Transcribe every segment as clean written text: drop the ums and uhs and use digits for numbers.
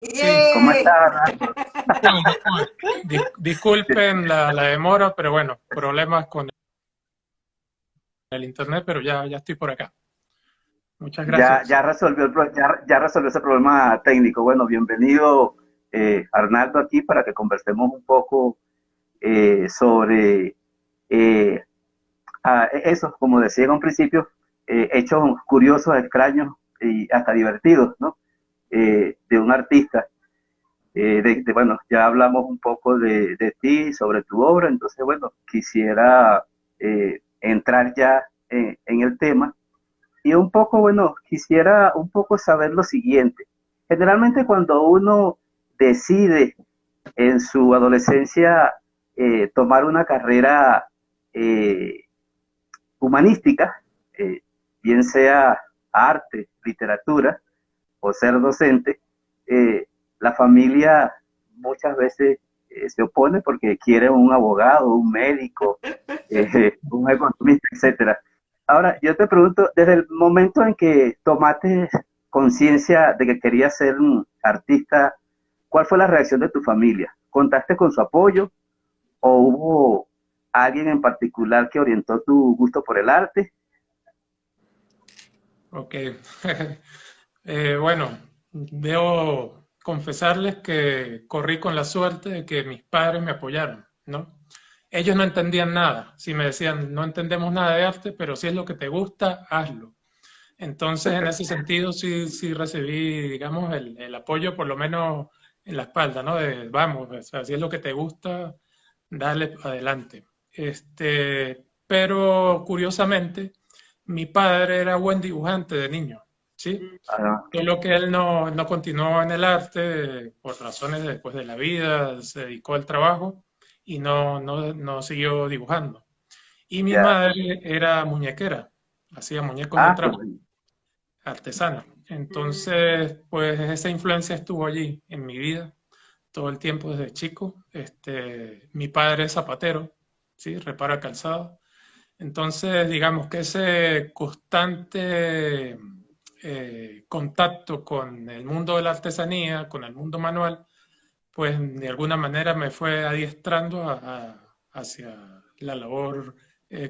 Sí, ¿Cómo ¡Yay! estás, Arnaldo? bueno, disculpen la demora, pero bueno, problemas con el internet, pero ya estoy por acá. Muchas gracias. Ya resolvió ya resolvió ese problema técnico. Bueno, bienvenido, Arnaldo, aquí para que conversemos un poco sobre eh, eso, como decía en un principio, hechos curiosos, extraños y hasta divertidos, ¿no? De un artista. Bueno, ya hablamos un poco de ti, sobre tu obra, entonces, bueno, quisiera entrar ya en el tema. Y un poco, bueno, quisiera un poco saber lo siguiente. Generalmente cuando uno decide en su adolescencia tomar una carrera eh, humanística, eh, bien sea arte, literatura o ser docente, la familia muchas veces se opone porque quiere un abogado, un médico, un economista, etcétera. Ahora, yo te pregunto, desde el momento en que tomaste conciencia de que querías ser un artista, ¿cuál fue la reacción de tu familia? ¿Contaste con su apoyo o hubo alguien en particular que orientó tu gusto por el arte? Ok. Bueno, debo confesarles que corrí con la suerte de que mis padres me apoyaron, ¿no? Ellos no entendían nada. Si me decían, no entendemos nada de arte, pero si es lo que te gusta, hazlo. Entonces, en ese sentido, sí recibí, digamos, el apoyo por lo menos en la espalda, ¿no? De, vamos, o sea, si es lo que te gusta, dale adelante. Pero curiosamente, mi padre era buen dibujante de niño, ¿sí? Ah, Solo que él no continuó en el arte por razones después de la vida, se dedicó al trabajo y no siguió dibujando. Y mi ya. madre era muñequera, hacía muñecos de Ah, qué trapo, bueno. artesana. Entonces, pues esa influencia estuvo allí en mi vida todo el tiempo desde chico. Mi padre es zapatero, ¿sí? Repara calzado. Entonces, digamos que ese constante contacto con el mundo de la artesanía, con el mundo manual, pues de alguna manera me fue adiestrando hacia la labor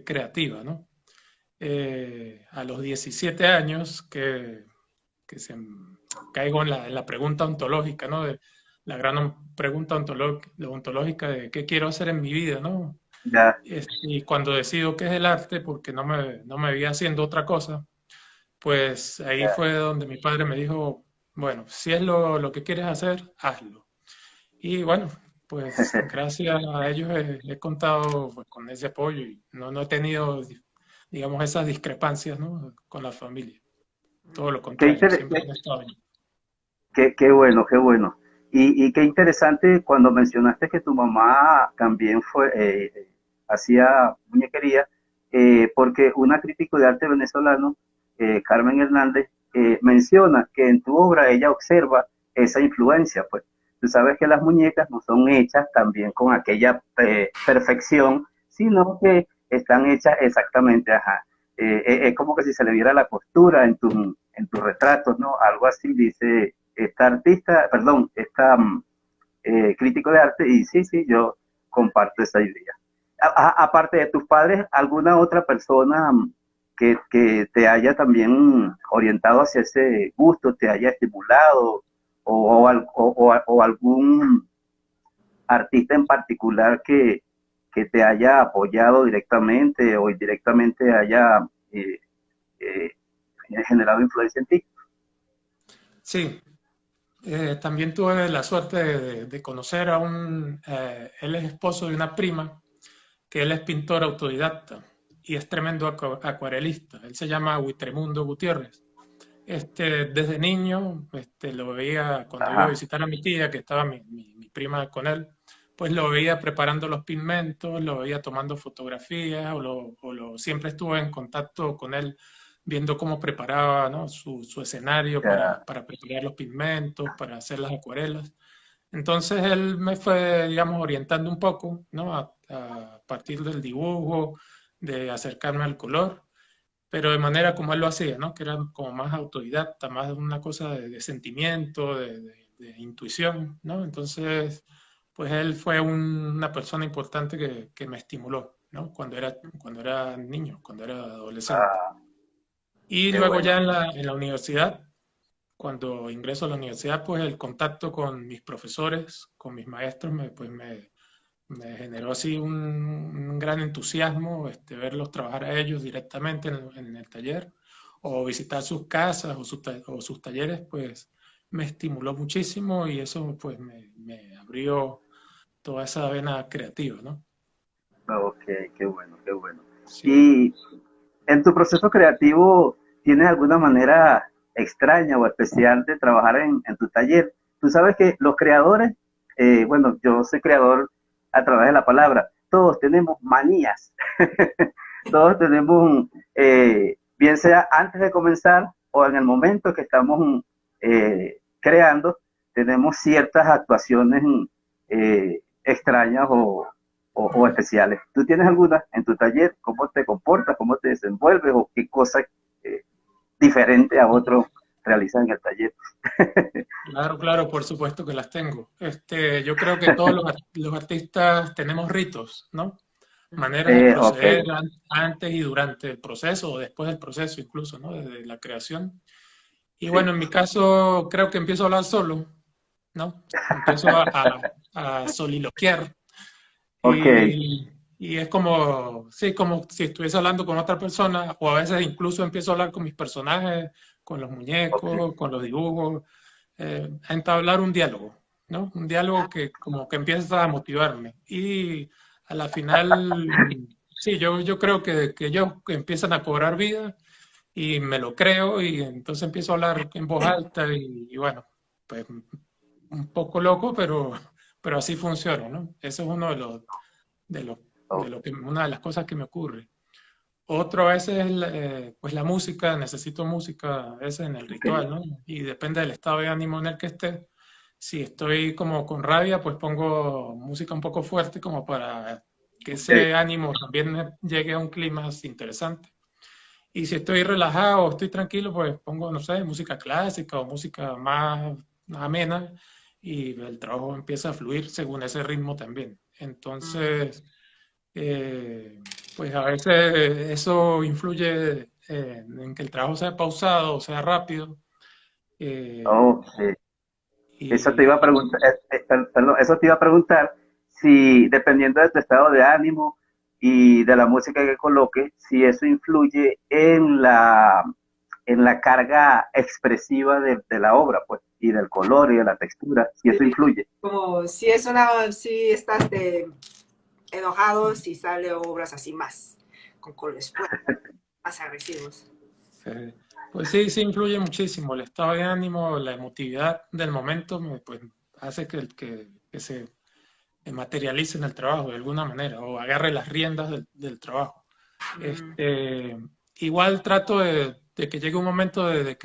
creativa, ¿no? A los 17 años que caigo en la pregunta ontológica, ¿no? De la gran pregunta ontológica de qué quiero hacer en mi vida, ¿no? Ya, Y cuando decido qué es el arte, porque no me veía haciendo otra cosa, pues ahí ya. fue donde mi padre me dijo, bueno, si es lo que quieres hacer, hazlo. Y bueno, pues gracias a ellos he contado pues, con ese apoyo y no he tenido, digamos, esas discrepancias, ¿no? Con la familia. Todo lo Qué, contrario, siempre han estado allí. qué bueno, qué bueno. Y qué interesante cuando mencionaste que tu mamá también hacía muñequería, porque una crítico de arte venezolano, Carmen Hernández, menciona que en tu obra ella observa esa influencia, pues. Tú sabes que las muñecas no son hechas también con aquella perfección, sino que están hechas exactamente, ajá. Es como que si se le viera la costura en tus retratos, ¿no? Algo así dice esta artista, perdón, esta crítico de arte, y sí, sí, yo comparto esa idea. Aparte de tus padres, ¿alguna otra persona que te haya también orientado hacia ese gusto, te haya estimulado, o algún artista en particular que te haya apoyado directamente o indirectamente haya eh, eh, generado influencia en ti? Sí, también tuve la suerte de conocer a él es esposo de una prima, que él es pintor autodidacta y es tremendo acuarelista. Él se llama Huitremundo Gutiérrez. Desde niño, lo veía cuando iba a Ajá, visitar a mi tía, que estaba mi prima con él, pues lo veía preparando los pigmentos, lo veía tomando fotografías, siempre estuve en contacto con él viendo cómo preparaba, ¿no? Su escenario ya, para preparar los pigmentos, para hacer las acuarelas. Entonces él me fue, digamos, orientando un poco, ¿no? A partir del dibujo, de acercarme al color, pero de manera como él lo hacía, ¿no? Que era como más autodidacta, más una cosa de sentimiento, de intuición, ¿no? Entonces, pues él fue una persona importante que me estimuló, ¿no? Cuando era niño, cuando era adolescente. Ah, Y qué luego bueno. ya en la universidad, cuando ingreso a la universidad, pues el contacto con mis profesores, con mis maestros, me generó así un gran entusiasmo, verlos trabajar a ellos directamente en el taller, o visitar sus casas o sus talleres, pues me estimuló muchísimo y eso pues me abrió toda esa vena creativa, ¿no? Ok, qué bueno, qué bueno. Sí. Y en tu proceso creativo, ¿tienes alguna manera extraña o especial de trabajar en tu taller? Tú sabes que los creadores, bueno, yo soy creador a través de la palabra, todos tenemos manías, todos tenemos, bien sea antes de comenzar o en el momento que estamos creando, tenemos ciertas actuaciones extrañas o especiales. ¿Tú tienes alguna en tu taller? ¿Cómo te comportas? ¿Cómo te desenvuelves? ¿O qué cosas eh, diferente a otros realizan en el taller? Claro, claro, por supuesto que las tengo. Yo creo que todos los artistas tenemos ritos, ¿no? Maneras de Ok, proceder antes y durante el proceso o después del proceso incluso, ¿no? Desde la creación. Y sí, bueno, en mi caso creo que empiezo a hablar solo, ¿no? Empiezo a soliloquiar ok, y es como, sí, como si estuviese hablando con otra persona o a veces incluso empiezo a hablar con mis personajes, con los ok. muñecos, con los dibujos, a entablar un diálogo, ¿no? Un diálogo que como que empieza a motivarme y a la final, sí, yo creo que ellos empiezan a cobrar vida y me lo creo y entonces empiezo a hablar en voz alta y bueno, pues un poco loco, pero así funciona, ¿no? Eso es uno Oh, una de las cosas que me ocurre. Otro a veces es pues la música, necesito música a veces en el ok, ritual, ¿no? Y depende del estado de ánimo en el que esté. Si estoy como con rabia, pues pongo música un poco fuerte como para que ok, ese ánimo también llegue a un clima interesante. Y si estoy relajado o estoy tranquilo, pues pongo, no sé, música clásica o música más amena y el trabajo empieza a fluir según ese ritmo también. Entonces, pues a veces eso influye en que el trabajo sea pausado o sea rápido. eh, ok. Eso te iba a y preguntar, perdón, eso te iba a preguntar si dependiendo de tu estado de ánimo y de la música que coloques, si eso influye en la carga expresiva de la obra, pues, y del color y de la textura, si eso Sí, influye. como si es una, si estás enojado, si sale obras así más, con colores fuertes, más agresivos. eh, pues sí, sí influye muchísimo. El estado de ánimo, la emotividad del momento, pues hace que se materialice en el trabajo de alguna manera o agarre las riendas del trabajo. Mm, Este, igual trato de que llegue un momento de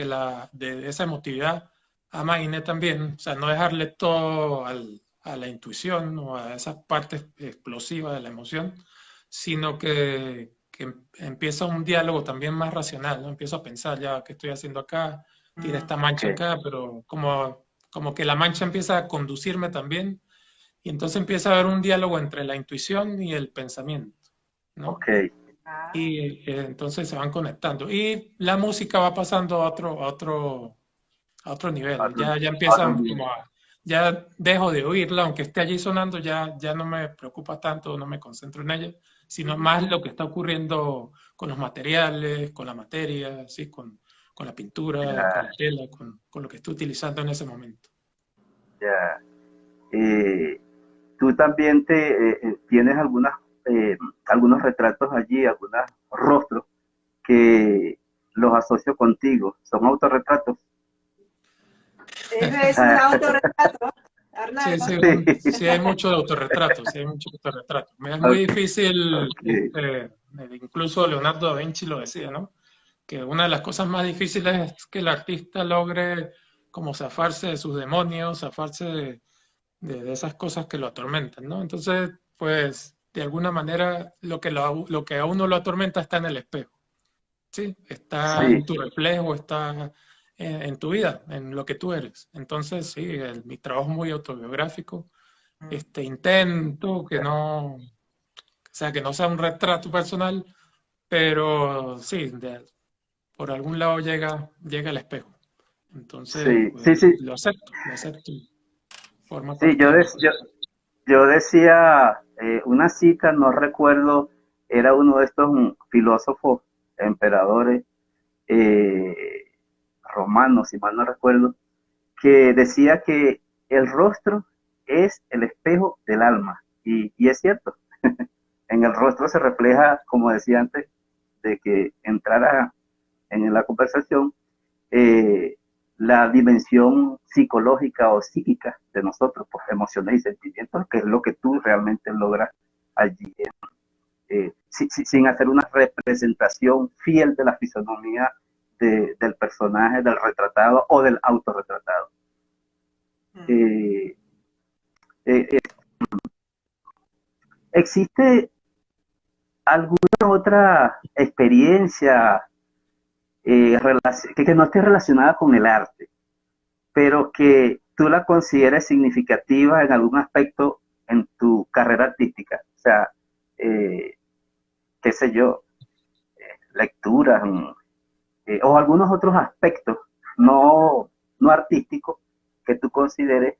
esa emotividad amaine también, o sea, no dejarle todo a la intuición o a esa parte explosiva de la emoción, sino que empieza un diálogo también más racional, ¿no? Empiezo a pensar ya qué estoy haciendo acá, tiene mm. esta Ok, mancha acá, pero como que la mancha empieza a conducirme también y entonces empieza a haber un diálogo entre la intuición y el pensamiento, ¿no? ok. Ah, Y entonces se van conectando. Y la música va pasando a otro nivel. Otro, Ya otro empiezan nivel. como ya dejo de oírla, aunque esté allí sonando, ya no me preocupa tanto, no me concentro en ella, sino ujú. más lo que está ocurriendo con los materiales, con la materia, ¿sí? Con la pintura, con Ya, la tela, con lo que estoy utilizando en ese momento. ya. Eh, Tú también tienes algunos retratos allí, algunos rostros que los asocio contigo. Son autorretratos. Ese es un autorretrato, Sí, Arnaldo. sí, sí hay mucho de autorretrato, sí hay mucho de autorretrato. Me es muy Ok, difícil, ok, incluso Leonardo da Vinci lo decía, ¿no? Que una de las cosas más difíciles es que el artista logre como zafarse de sus demonios, zafarse de esas cosas que lo atormentan, ¿no? Entonces, pues, de alguna manera, lo que a uno lo atormenta está en el espejo, ¿sí? Está sí, en tu reflejo, está en tu vida, en lo que tú eres. Entonces, sí, mi trabajo es muy autobiográfico. Intento o sea, que no sea un retrato personal, pero sí, por algún lado llega el espejo. Entonces, Sí, pues, sí, sí, lo acepto y forma sí, parte de mí. yo decía una cita, no recuerdo, era uno de estos filósofos, emperadores eh, romanos, si mal no recuerdo, que decía que el rostro es el espejo del alma. Y es cierto, en el rostro se refleja, como decía antes, de que entrara en la conversación, eh, la dimensión psicológica o psíquica de nosotros, pues emociones y sentimientos, que es lo que tú realmente logras allí, sin hacer una representación fiel de la fisonomía del personaje, del retratado o del autorretratado. Eh, eh, ¿Existe alguna otra experiencia que no esté relacionada con el arte, pero que tú la consideres significativa en algún aspecto en tu carrera artística? O sea, eh, qué sé yo, lecturas o algunos otros aspectos no, no artísticos que tú consideres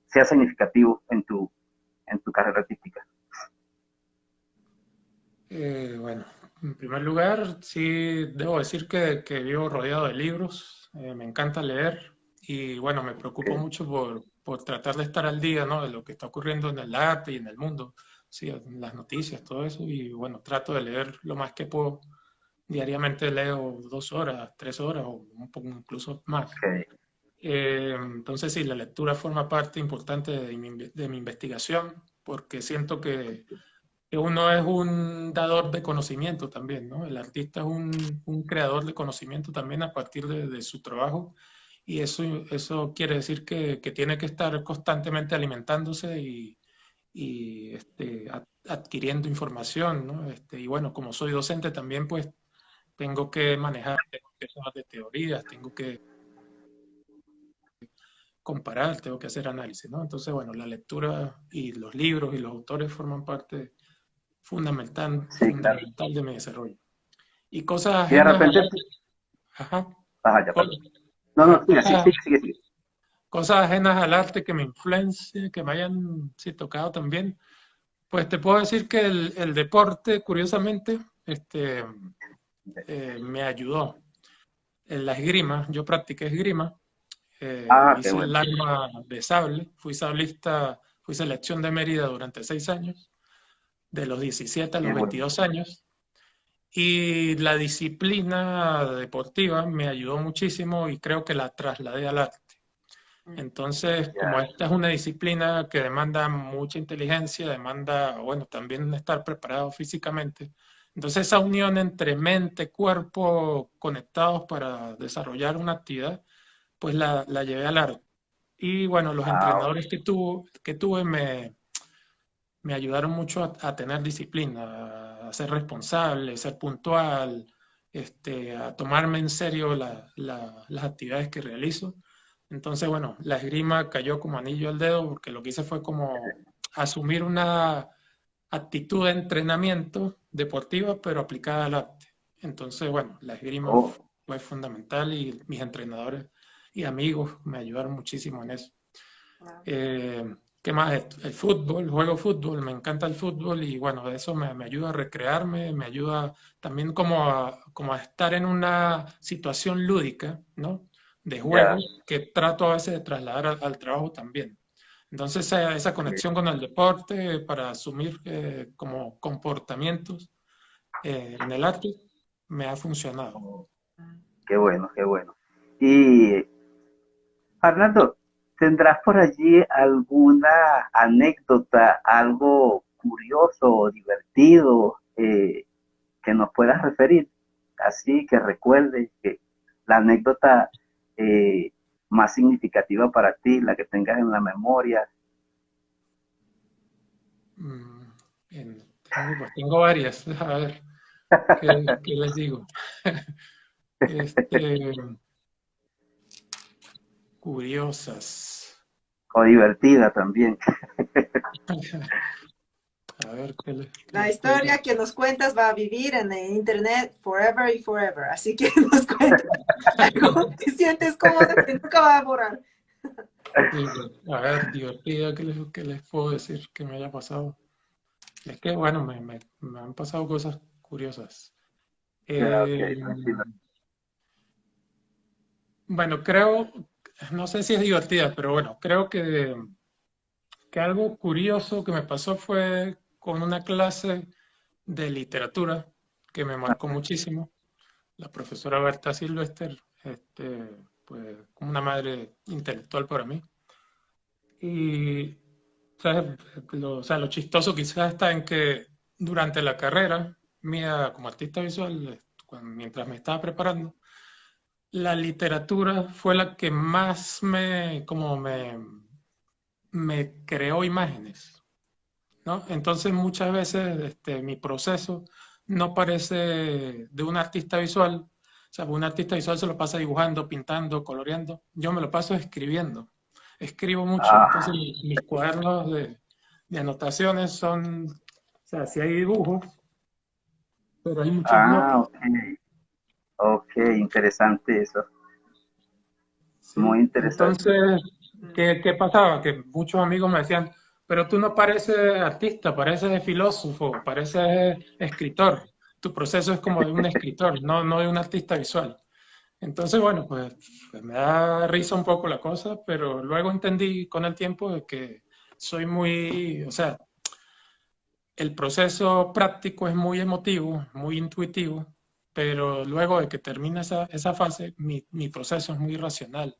sea significativo en tu carrera artística. Bueno, en primer lugar, sí debo decir que vivo rodeado de libros, me encanta leer y bueno, me preocupo Okay. mucho por tratar de estar al día, ¿no? De lo que está ocurriendo en el arte y en el mundo, sí, en las noticias, todo eso y bueno, trato de leer lo más que puedo. Diariamente leo 2 horas, 3 horas o un poco incluso más. Okay. Entonces sí, la lectura forma parte importante de mi investigación porque siento que uno es un dador de conocimiento también, ¿no? El artista es un creador de conocimiento también a partir de su trabajo y eso quiere decir que tiene que estar constantemente alimentándose y adquiriendo información, ¿no? Y bueno, como soy docente también, pues tengo que manejar temas de teorías, tengo que comparar, tengo que hacer análisis, ¿no? Entonces, bueno, la lectura y los libros y los autores forman parte Sí, claro. fundamental de mi desarrollo. Y cosas Y de ajenas repente, al arte, ajá, ya, co- perdón. No, no, ajá, sigue, sigue, sigue, sigue, sigue. cosas ajenas al arte que me influencien, que me hayan sí, tocado también. Pues te puedo decir que el deporte, curiosamente, me ayudó. En la esgrima, yo practiqué esgrima, Ah, qué hice el bueno. arma de sable, fui sablista, fui selección de Mérida durante 6 años, de los 17 a Qué los bueno. 22 años. Y la disciplina deportiva me ayudó muchísimo y creo que la trasladé al arte. Entonces, como Ya. esta es una disciplina que demanda mucha inteligencia, demanda, bueno, también estar preparado físicamente. Entonces, esa unión entre mente, cuerpo, conectados para desarrollar una actividad, pues la llevé al arte. Y bueno, los Ah, entrenadores que tuve me ayudaron mucho a tener disciplina, a ser responsable, ser puntual, a tomarme en serio las actividades que realizo. Entonces, bueno, la esgrima cayó como anillo al dedo porque lo que hice fue como asumir una actitud de entrenamiento deportiva, pero aplicada al arte. Entonces, bueno, la esgrima oh, fue fundamental y mis entrenadores y amigos me ayudaron muchísimo en eso. ¿Qué más? El fútbol, juego fútbol, me encanta el fútbol y bueno, eso me ayuda a recrearme, me ayuda también como a estar en una situación lúdica, ¿no? De juego ya. que trato a veces de trasladar al trabajo también. Entonces, esa conexión con el deporte para asumir como comportamientos en el arte me ha funcionado. Oh, qué bueno, qué bueno. Y, Fernando, ¿tendrás por allí alguna anécdota, algo curioso o divertido que nos puedas referir? Así que recuerdes que la anécdota eh, más significativa para ti, la que tengas en la memoria. Mm, pues tengo varias, a ver, ¿qué les digo? Este, curiosas. O divertida también. A ver, ¿qué La les puedo historia que nos cuentas va a vivir en el internet forever y forever. Así que nos cuentas algo que sientes cómodo que nunca va a borrar. sí, a ver, divertida, qué les puedo decir que me haya pasado? Es que, bueno, me han pasado cosas curiosas. Ya, ok, Eh, tranquilo. bueno, creo, no sé si es divertida, pero bueno, creo que algo curioso que me pasó fue con una clase de literatura que me marcó muchísimo. La profesora Berta Silvester, pues, como una madre intelectual para mí. Y, ¿sabes? O sea, lo chistoso quizás está en que durante la carrera mía como artista visual, mientras me estaba preparando, la literatura fue la que más me creó imágenes, ¿no? Entonces muchas veces mi proceso no parece de un artista visual. O sea, un artista visual se lo pasa dibujando, pintando, coloreando. Yo me lo paso escribiendo. Escribo mucho. Entonces Ah, mis cuadernos de anotaciones son, o sea, sí hay dibujos, pero hay muchas notas. ok, ok, interesante eso. Muy ¿Sí? interesante. Entonces, ¿qué pasaba? Que muchos amigos me decían, pero tú no pareces artista, pareces filósofo, pareces escritor. Tu proceso es como de un escritor, no de un artista visual. Entonces, bueno, pues me da risa un poco la cosa, pero luego entendí con el tiempo de que soy muy, o sea, el proceso práctico es muy emotivo, muy intuitivo, pero luego de que termina esa fase, mi proceso es muy racional.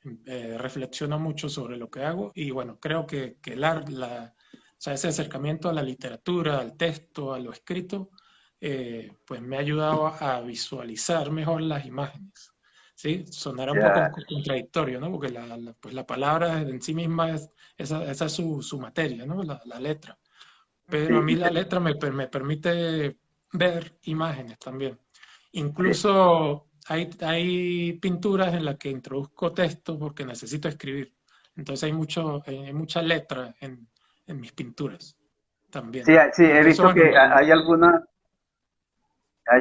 Reflexiono mucho sobre lo que hago y bueno, creo que o sea, ese acercamiento a la literatura, al texto, a lo escrito, pues me ha ayudado a visualizar mejor las imágenes. ¿Sí? Sonará un poco Ya, contradictorio, ¿no? Porque pues la palabra en sí misma esa es su materia, ¿no? La letra. Pero a sí, mí la letra me permite ver imágenes también. sí. Incluso hay pinturas en las que introduzco texto porque necesito escribir. Entonces hay mucha letra en mis pinturas también. Sí, sí, he Entonces, visto bueno, que hay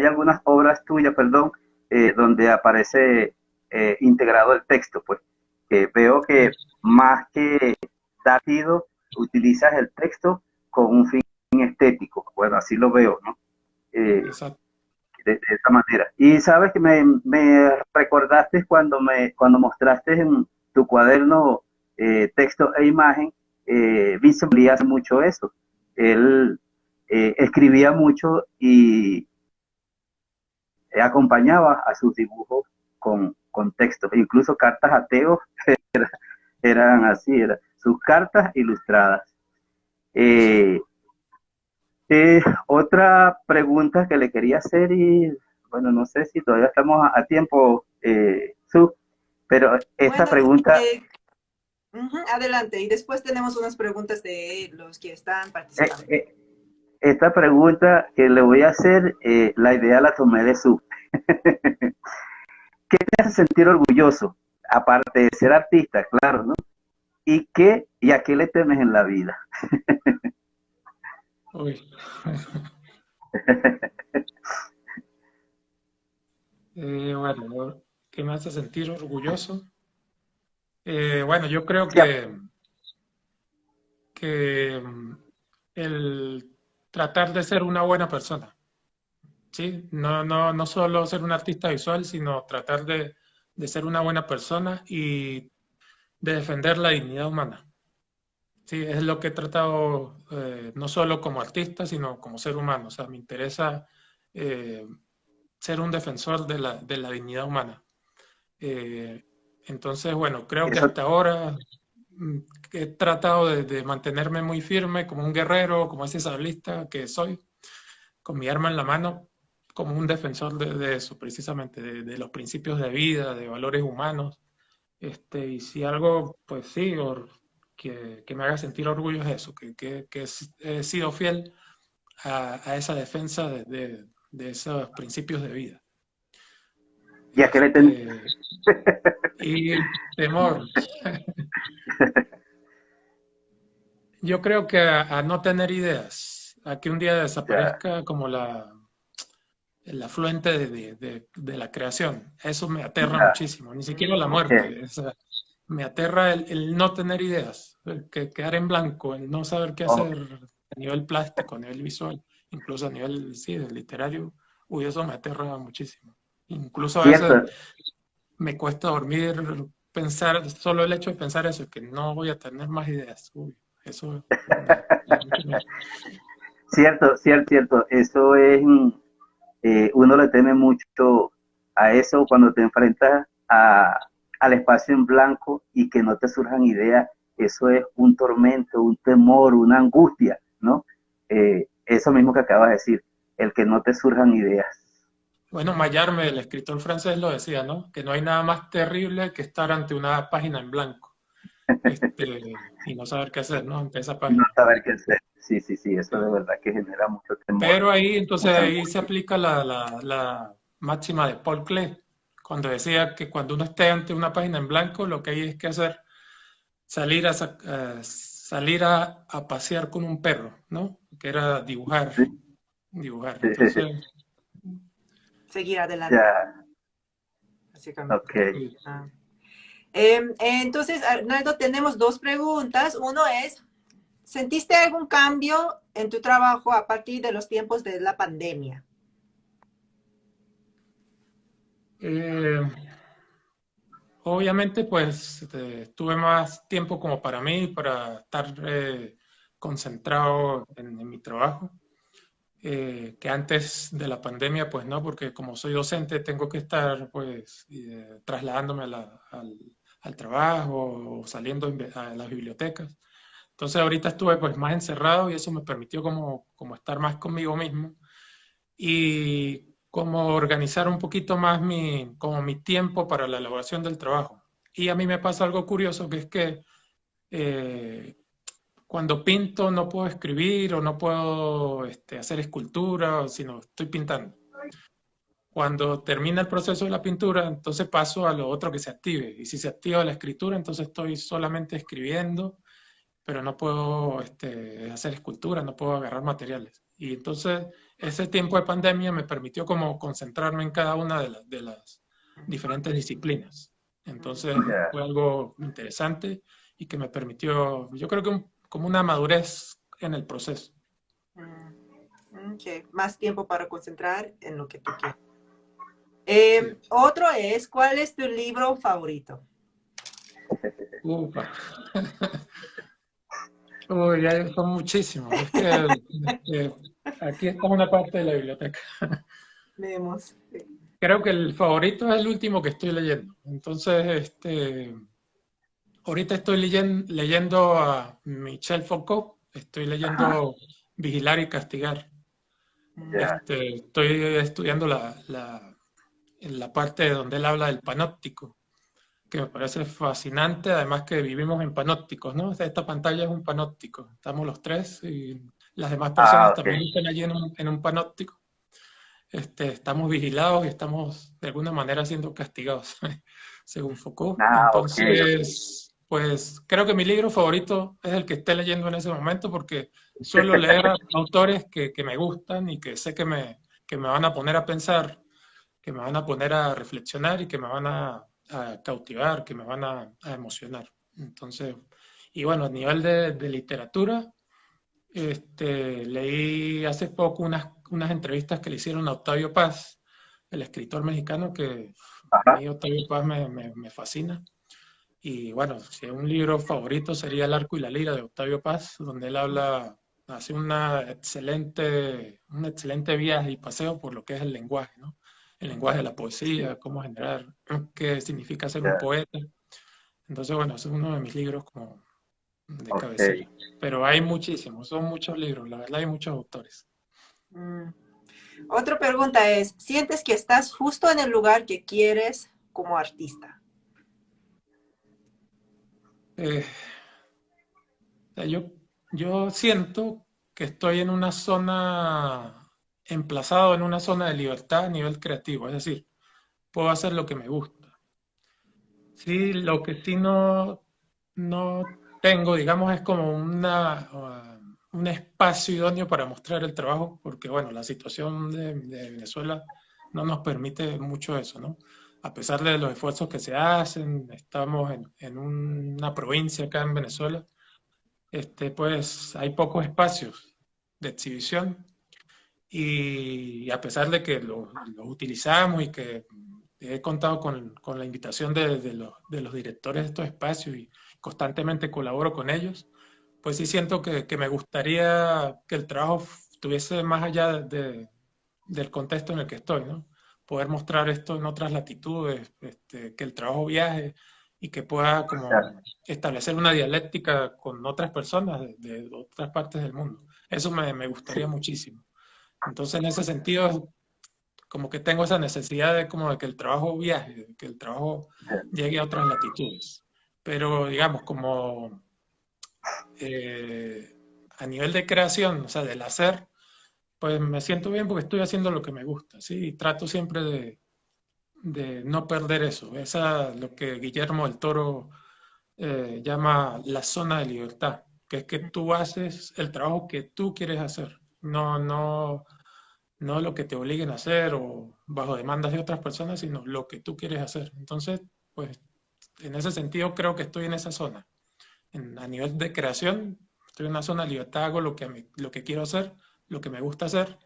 algunas obras tuyas, perdón, donde aparece integrado el texto, pues, que veo que más que dar sentido, utilizas el texto con un fin estético. Bueno, así lo veo, ¿no? Eh, exacto. de esa manera. Y sabes que me recordaste cuando mostraste en tu cuaderno texto e imagen, Vincent Lee hace mucho eso. Él escribía mucho y acompañaba a sus dibujos con textos, incluso cartas a Teo eran así, eran sus cartas ilustradas. Sí. Eh, Otra pregunta que le quería hacer y bueno, no sé si todavía estamos a tiempo, Su, pero esta Bueno, pregunta, adelante. Y después tenemos unas preguntas de los que están eh, participando. eh, esta pregunta que le voy a hacer, la idea la tomé de Su. ¿Qué te hace sentir orgulloso? Aparte de ser artista, claro, ¿no? ¿Y a qué le temes en la vida? Uy. Bueno, ¿qué me hace sentir orgulloso? Bueno, yo creo Sí, que el tratar de ser una buena persona. Sí, no solo ser un artista visual, sino tratar de ser una buena persona y de defender la dignidad humana. Sí, es lo que he tratado no solo como artista, sino como ser humano. O sea, me interesa eh, ser un defensor de la dignidad humana. Eh, entonces, bueno, creo que eso, hasta ahora mm, he tratado de mantenerme muy firme como un guerrero, como ese sablista que soy con mi arma en la mano como un defensor de eso, precisamente, de los principios de vida, de valores humanos. Y si algo, pues sí, que me haga sentir orgullo es eso, he sido fiel a esa defensa de esos principios de vida. ¿Y a qué le tenés? Y temor. Yo creo que a no tener ideas, a que un día Ya, desaparezca como el afluente de la creación. Eso me aterra ya, muchísimo, ni siquiera la ok. muerte. Me aterra el no tener ideas, el quedar en blanco, el no saber qué Oh, hacer a nivel plástico, a nivel visual, incluso a nivel, sí, del literario. Uy, eso me aterra muchísimo. Incluso a veces cierto, me cuesta dormir, pensar, solo el hecho de pensar eso, que no voy a tener más ideas. Uy, eso me da mucho miedo. cierto, cierto, cierto. Eso es, uno le teme mucho a eso cuando te enfrentas al espacio en blanco y que no te surjan ideas. Eso es un tormento, un temor, una angustia, ¿no? Eso mismo que acabas de decir, el que no te surjan ideas. Bueno, Mallarmé, el escritor francés, lo decía, ¿no? Que no hay nada más terrible que estar ante una página en blanco, y no saber qué hacer, ¿no? Ante esa Y no página. saber qué hacer. Sí, sí, sí, eso de Sí. verdad que genera mucho temor, Pero ahí, entonces, mucha ahí se angustia. aplica la máxima de Paul Klee, cuando decía que cuando uno esté ante una página en blanco, lo que hay es que hacer, salir a pasear con un perro, ¿no? Que era dibujar, Sí, dibujar. sí, sí, sí. Entonces, Seguir adelante, Ya, ok. básicamente. Ah. Entonces, Arnaldo, tenemos dos preguntas. Uno es, ¿sentiste algún cambio en tu trabajo a partir de los tiempos de la pandemia? eh, obviamente, pues tuve más tiempo como para mí, para estar concentrado en mi trabajo, que antes de la pandemia, pues no, porque como soy docente tengo que estar pues trasladándome al trabajo o saliendo a las bibliotecas. Entonces ahorita estuve pues más encerrado y eso me permitió como estar más conmigo mismo y como organizar un poquito más como mi tiempo para la elaboración del trabajo. Y a mí me pasa algo curioso, que es que eh, cuando pinto no puedo escribir o no puedo hacer escultura, sino estoy pintando. Cuando termina el proceso de la pintura, entonces paso a lo otro que se active. Y si se activa la escritura, entonces estoy solamente escribiendo, pero no puedo hacer escultura, no puedo agarrar materiales. Y entonces ese tiempo de pandemia me permitió como concentrarme en cada una de las diferentes disciplinas. Entonces Ya. fue algo interesante y que me permitió, yo creo que como una madurez en el proceso. Ok, más tiempo para concentrar en lo que tú quieres. Sí. Otro es, ¿cuál es tu libro favorito? Upa. Uy, son muchísimos. Es que aquí está una parte de la biblioteca. Vemos. Creo que el favorito es el último que estoy leyendo. Entonces, ahorita estoy leyendo a Michel Foucault, estoy Ajá, leyendo Vigilar y Castigar. ya. Estoy estudiando en la parte donde él habla del panóptico, que me parece fascinante, además que vivimos en panópticos, ¿no? Esta pantalla es un panóptico, estamos los tres y las demás Ah, personas ok. también están allí en un panóptico. Estamos vigilados y estamos de alguna manera siendo castigados, según Foucault. Ah, ok, ok. Entonces, pues creo que mi libro favorito es el que esté leyendo en ese momento porque suelo leer a autores que me gustan y que sé que me van a poner a pensar, que me van a poner a reflexionar y que me van a cautivar, que me van a emocionar. Entonces, y bueno, a nivel de literatura, leí hace poco unas entrevistas que le hicieron a Octavio Paz, el escritor mexicano, que a Ajá. mí Octavio Paz me fascina. Y bueno, si un libro favorito sería El arco y la lira de Octavio Paz, donde él hace un excelente viaje y paseo por lo que es el lenguaje, ¿no? El lenguaje de la poesía, cómo generar, qué significa ser un Ya, poeta. Entonces, bueno, ese es uno de mis libros como de ok. cabecera. Pero hay muchísimos, son muchos libros, la verdad hay muchos autores. Mm. Otra pregunta es, ¿sientes que estás justo en el lugar que quieres como artista? Eh, yo siento que estoy en una zona, emplazado en una zona de libertad a nivel creativo, es decir, puedo hacer lo que me gusta. Sí, lo que sí no tengo, digamos, es como un espacio idóneo para mostrar el trabajo, porque bueno, la situación de Venezuela no nos permite mucho eso, ¿no? A pesar de los esfuerzos que se hacen, estamos en una provincia acá en Venezuela, pues hay pocos espacios de exhibición y a pesar de que los utilizamos y que he contado con la invitación de los directores de estos espacios y constantemente colaboro con ellos, pues sí siento que me gustaría que el trabajo estuviese más allá del contexto en el que estoy, ¿no? Poder mostrar esto en otras latitudes, que el trabajo viaje y que pueda como establecer una dialéctica con otras personas de otras partes del mundo. Eso me gustaría muchísimo. Entonces, en ese sentido, como que tengo esa necesidad de como de que el trabajo viaje, de que el trabajo llegue a otras latitudes. Pero, digamos, como a nivel de creación, o sea, del hacer, pues me siento bien porque estoy haciendo lo que me gusta, ¿sí? Y trato siempre de no perder eso. Esa lo que Guillermo del Toro llama la zona de libertad, que es que tú haces el trabajo que tú quieres hacer, no lo que te obliguen a hacer o bajo demandas de otras personas, sino lo que tú quieres hacer. Entonces, pues en ese sentido creo que estoy en esa zona. A nivel de creación, estoy en una zona de libertad, hago lo que quiero hacer, lo que me gusta hacer,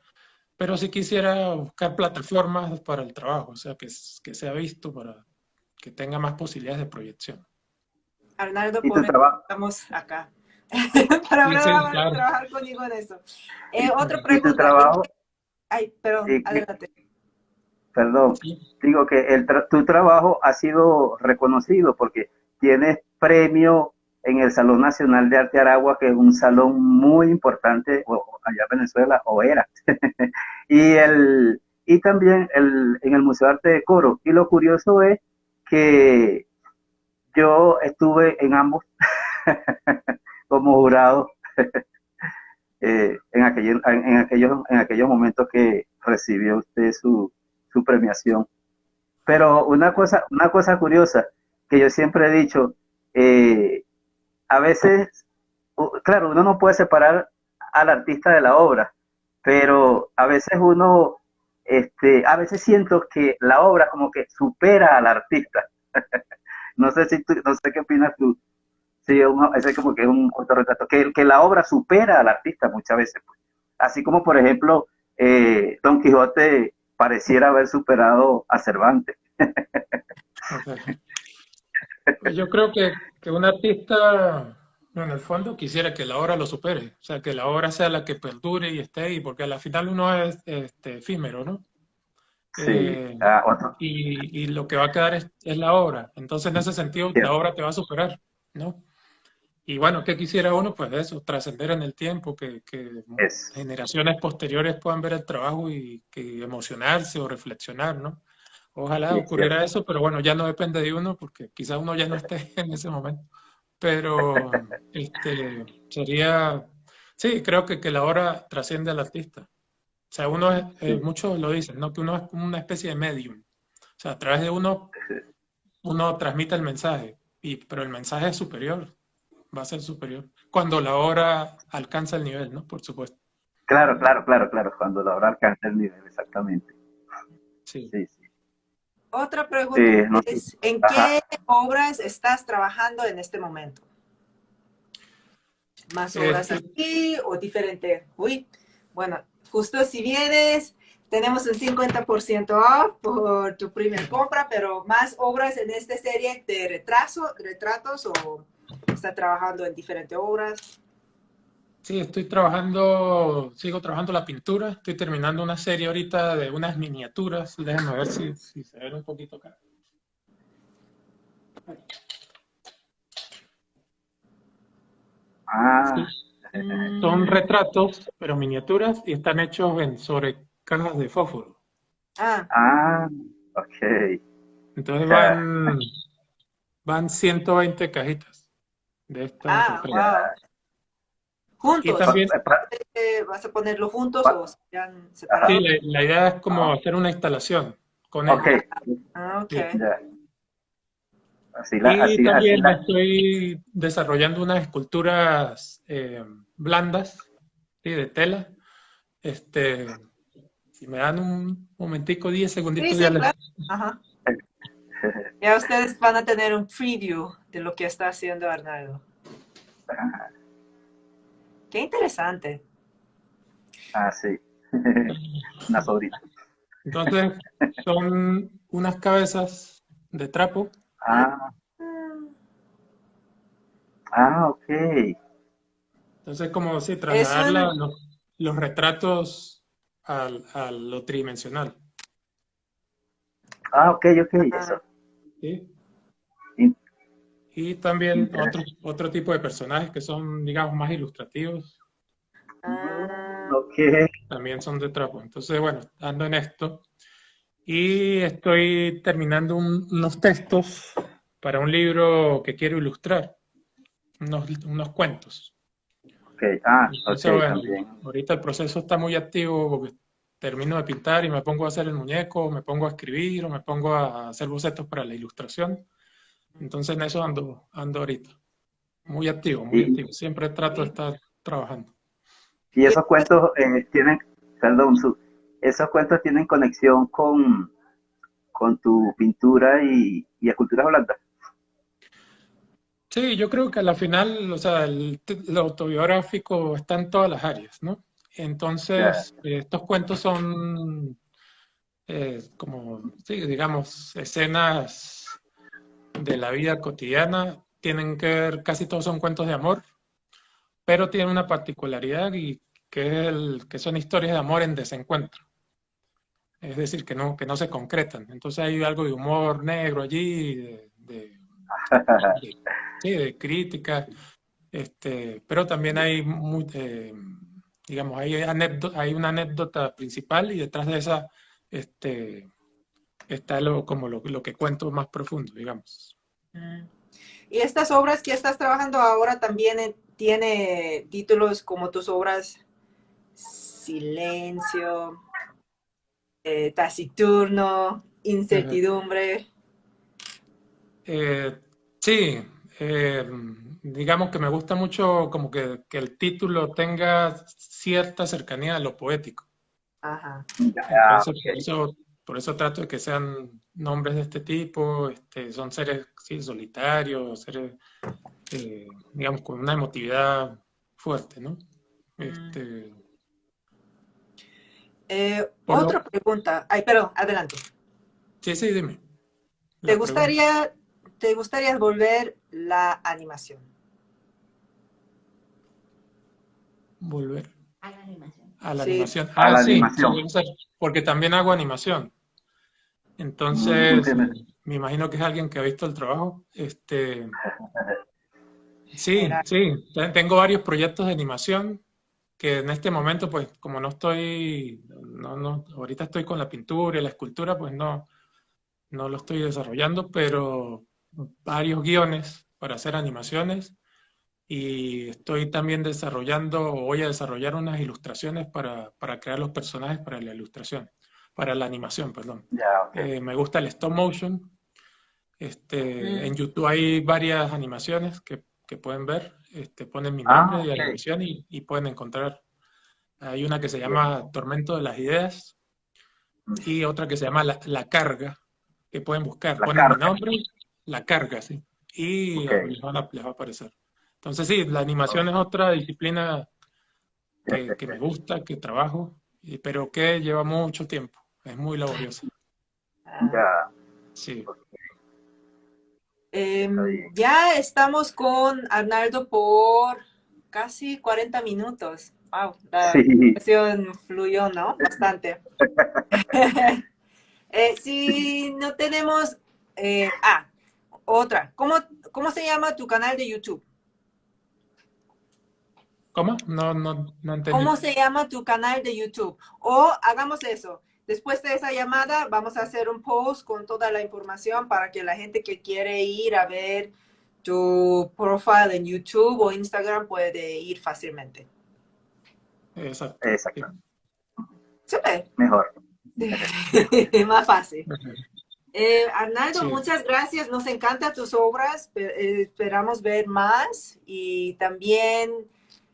pero sí quisiera buscar plataformas para el trabajo, o sea, que sea visto para que tenga más posibilidades de proyección. Arnaldo, ¿Y por tu eso trabajo? estamos acá, para Sí, sí, claro. trabajar conmigo en eso. Otra ¿Y tu pregunta. trabajo? Ay, perdón, adelante. Perdón, Sí. digo que tu trabajo ha sido reconocido porque tienes premio en el Salón Nacional de Arte Aragua, que es un salón muy importante allá en Venezuela, o era. y también en el Museo de Arte de Coro. Y lo curioso es que yo estuve en ambos como jurado en aquellos momentos que recibió usted su premiación. Pero una cosa curiosa que yo siempre he dicho, eh, a veces, claro, uno no puede separar al artista de la obra, pero a veces a veces siento que la obra como que supera al artista. No sé qué opinas tú. Sí, ese como que es un autorretrato, que la obra supera al artista muchas veces, pues. Así como, por ejemplo, Don Quijote pareciera haber superado a Cervantes. Okay. Pues yo creo que un artista, en el fondo, quisiera que la obra lo supere, o sea, que la obra sea la que perdure y esté ahí, porque al final uno es efímero, ¿no? Sí, Eh, otro. y lo que va a quedar es la obra. Entonces, en ese sentido, la obra te va a superar, ¿no? Y bueno, ¿qué quisiera uno? Pues eso, trascender en el tiempo, que Es, generaciones posteriores puedan ver el trabajo y que emocionarse o reflexionar, ¿no? Ojalá sí, ocurriera cierto. eso, pero bueno, ya no depende de uno porque quizá uno ya no esté en ese momento. Pero sería, sí, creo que la obra trasciende al artista. O sea, uno es, Sí, muchos lo dicen, ¿no? Que uno es como una especie de medium. O sea, a través de uno transmite el mensaje, pero el mensaje es superior, va a ser superior. Cuando la obra alcanza el nivel, ¿no? Por supuesto. claro, cuando la obra alcanza el nivel, exactamente. Sí. Sí, sí. Otra pregunta No sé. es, ¿en Ajá. qué obras estás trabajando en este momento? ¿Más obras Este, aquí o diferente? Uy, bueno, justo si vienes, tenemos un 50% off por tu primera compra, pero más obras en esta serie de retratos o está trabajando en diferentes obras. sí, sigo trabajando la pintura, estoy terminando una serie ahorita de unas miniaturas, déjame ver si se ve un poquito acá. Ah, Sí, son retratos, pero miniaturas y están hechos sobre cajas de fósforo. Ah, ah, ok. Entonces Ya, van 120 cajitas de estas retratos. wow. Y ¿Juntos? también, ¿Vas a ponerlo juntos pa- o serán sí, separados? la idea es como ah, hacer una instalación. con Ok, ellos. Ok. Sí. ya. Así Y también la, estoy desarrollando unas esculturas blandas, ¿sí? De tela. Si me dan un momentico, 10 Sí, segunditos, ya sí, les... claro. Ajá. Ya ustedes van a tener un preview de lo que está haciendo Arnaldo. Qué interesante. ah, sí. Una sobrina. Entonces, son unas cabezas de trapo. Ah, Mm. ok. Entonces, como si Es trasladar un... los retratos a lo tridimensional. Ah, ok, ok. ah, Eso. ¿Sí? In- Y también Interesante. otro tipo de personajes que son, digamos, más ilustrativos, Ok. también son de trapo. Entonces, bueno, ando en esto. Y estoy terminando unos textos para un libro que quiero ilustrar, unos cuentos. Ok. Ah, Entonces, ok, bueno, también. ahorita el proceso está muy activo porque termino de pintar y me pongo a hacer el muñeco, me pongo a escribir o me pongo a hacer bocetos para la ilustración. Entonces, en eso ando ahorita. Muy activo, muy Y, activo. Siempre trato de estar trabajando. y esos cuentos tienen, perdón, esos cuentos tienen conexión con tu pintura y esculturas blancas. Sí, yo creo que a la final, o sea, lo autobiográfico está en todas las áreas, ¿no? Ya. Entonces, estos cuentos son como, sí, digamos, escenas de la vida cotidiana. Tienen que ver, casi todos son cuentos de amor, pero tienen una particularidad y que es que son historias de amor en desencuentro. Es decir, que no se concretan. Entonces hay algo de humor negro allí, de- sí, de crítica. Pero también hay, digamos, hay una anécdota principal y detrás de esa este, está como lo que cuento más profundo, digamos. mm. Y estas obras que estás trabajando ahora también tiene títulos como tus obras Silencio, Taciturno, Ajá. Incertidumbre. Sí, eh, digamos que me gusta mucho como que el título tenga cierta cercanía a lo poético. Ajá. Ya, Entonces, ok. por eso trato de que sean nombres de este tipo, son seres sí, solitarios, seres, digamos, con una emotividad fuerte, ¿no? Mm. Este, por Otra lo, pregunta. Ay, perdón, adelante. sí, sí, dime, ¿Te la pregunta. gustaría, te gustaría volver la animación? Volver a la Sí. animación. A Ah, la sí, sí, animación. porque también hago animación. Mm, Entonces, me imagino que es alguien que ha visto el trabajo. Sí, Era, sí, tengo varios proyectos de animación que en este momento, pues, como no estoy, ahorita estoy con la pintura y la escultura, pues no lo estoy desarrollando, pero varios guiones para hacer animaciones y estoy también desarrollando, o voy a desarrollar unas ilustraciones para crear los personajes para la ilustración, para la animación, perdón. ya, ok. Me gusta el stop motion. En mm, YouTube hay varias animaciones que pueden ver, ponen mi Ah, nombre y ok. animación y pueden encontrar. Hay una que se Bien. llama Tormento de las Ideas y otra que se llama La Carga, que pueden buscar. La Ponen mi carga. nombre, La Carga, sí, y Ok. les va a aparecer. Entonces, sí, la animación es otra disciplina que me gusta, que trabajo, pero que lleva mucho tiempo. Es muy laboriosa. ah, Ya, Sí. está bien. ya estamos con Arnaldo por casi 40 minutos. Wow, la Sí. conversación fluyó, ¿no? Bastante. Si no tenemos... otra. ¿Cómo se llama tu canal de YouTube? ¿Cómo? No entendí. ¿Cómo se llama tu canal de YouTube? O hagamos eso. Después de esa llamada, vamos a hacer un post con toda la información para que la gente que quiere ir a ver tu profile en YouTube o Instagram puede ir fácilmente. Exacto. Sí. Súper. Mejor. Más fácil. Arnaldo, Sí. muchas gracias. Nos encantan tus obras. Esperamos ver más y también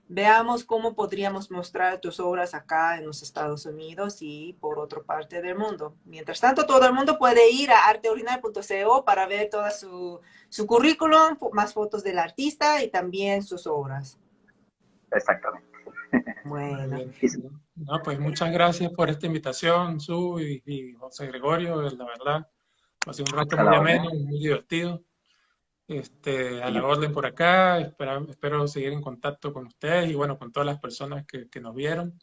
veamos cómo podríamos mostrar tus obras acá en los Estados Unidos y por otra parte del mundo. Mientras tanto, todo el mundo puede ir a arteoriginal.co para ver toda su currículum, más fotos del artista y también sus obras. Exactamente. Muy Bueno, bien. No, pues muchas gracias por esta invitación, Su y José Gregorio. La verdad, ha sido un rato A muy la orden. ameno, muy divertido. A la orden por acá. Espero seguir en contacto con ustedes y bueno, con todas las personas que nos vieron.